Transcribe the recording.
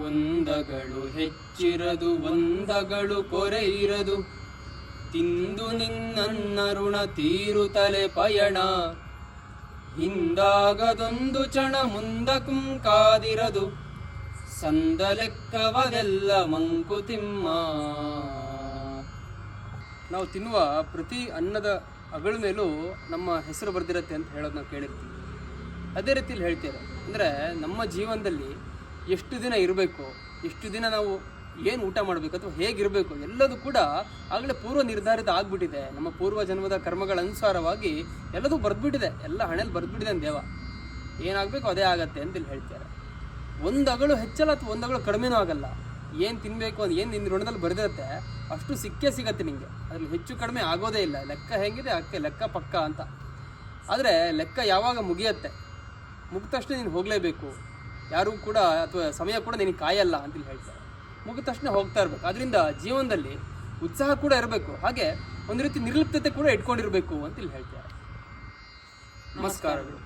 ಒಂದಗಳು ಹೆಚ್ಚಿರದು ಒಂದಗಳು ಕೊರೆ ಇರದು, ತಿಂದು ನಿನ್ನ ಋಣ ತೀರುತ್ತಲೆ ಪಯಣ, ಹಿಂದಾಗದೊಂದು ಚಣ ಮುಂದಕ್ಕೂ ಕಾದಿರದು, ಸಂದ ಲೆಕ್ಕವದೆಲ್ಲ ಮಂಕುತಿಮ್ಮ. ನಾವು ತಿನ್ನುವ ಪ್ರತಿ ಅನ್ನದ ಅಗಳ ಮೇಲೂ ನಮ್ಮ ಹೆಸರು ಬರೆದಿರತ್ತೆ ಅಂತ ಹೇಳೋದು ನಾವು ಕೇಳಿರ್ತೀವಿ. ಅದೇ ರೀತಿಯಲ್ಲಿ ಹೇಳ್ತಾರೆ. ಅಂದರೆ ನಮ್ಮ ಜೀವನದಲ್ಲಿ ಎಷ್ಟು ದಿನ ಇರಬೇಕು, ಎಷ್ಟು ದಿನ ನಾವು ಏನು ಊಟ ಮಾಡಬೇಕು ಅಥವಾ ಹೇಗಿರಬೇಕು ಎಲ್ಲದೂ ಕೂಡ ಆಗಲೇ ಪೂರ್ವ ನಿರ್ಧಾರಿತ ಆಗಿಬಿಟ್ಟಿದೆ. ನಮ್ಮ ಪೂರ್ವ ಜನ್ಮದ ಕರ್ಮಗಳ ಅನುಸಾರವಾಗಿ ಎಲ್ಲದೂ ಬರೆದ್ಬಿಟ್ಟಿದೆ, ಎಲ್ಲ ಹಣೆಯಲ್ಲಿ ಬರೆದ್ಬಿಟ್ಟಿದೆ ದೇವ. ಏನಾಗಬೇಕು ಅದೇ ಆಗತ್ತೆ ಅಂತೇಳಿ ಹೇಳ್ತಾರೆ. ಒಂದು ಅಗಳು ಹೆಚ್ಚಲ್ಲ ಅಥವಾ ಒಂದು ಅಗಳು ಕಡಿಮೆನೂ ಆಗಲ್ಲ. ಏನು ತಿನ್ನಬೇಕು ಅಂತ ಏನು ನಿನ್ನ ಋಣದಲ್ಲಿ ಬರೆದಿರುತ್ತೆ ಅಷ್ಟು ಸಿಕ್ಕೇ ಸಿಗತ್ತೆ ನಿಮಗೆ. ಅದ್ರಲ್ಲಿ ಹೆಚ್ಚು ಕಡಿಮೆ ಆಗೋದೇ ಇಲ್ಲ. ಲೆಕ್ಕ ಹೆಂಗಿದೆ ಅಕ್ಕೆ ಲೆಕ್ಕ ಪಕ್ಕ ಅಂತ. ಆದರೆ ಲೆಕ್ಕ ಯಾವಾಗ ಮುಗಿಯತ್ತೆ, ಮುಗಿದ ತಕ್ಷಣ ನೀನು ಹೋಗಲೇಬೇಕು. ಯಾರೂ ಕೂಡ ಅಥವಾ ಸಮಯ ಕೂಡ ನಿನಗೆ ಕಾಯಲ್ಲ ಅಂತೇಳಿ ಹೇಳ್ತಾರೆ. ಮುಗಿದ ತಕ್ಷಣ ಹೋಗ್ತಾ ಇರಬೇಕು. ಅದರಿಂದ ಜೀವನದಲ್ಲಿ ಉತ್ಸಾಹ ಕೂಡ ಇರಬೇಕು, ಹಾಗೆ ಒಂದು ರೀತಿ ನಿರ್ಲಿಪ್ತತೆ ಕೂಡ ಇಟ್ಕೊಂಡಿರಬೇಕು ಅಂತೇಳಿ ಹೇಳ್ತಾರೆ. ನಮಸ್ಕಾರಗಳು.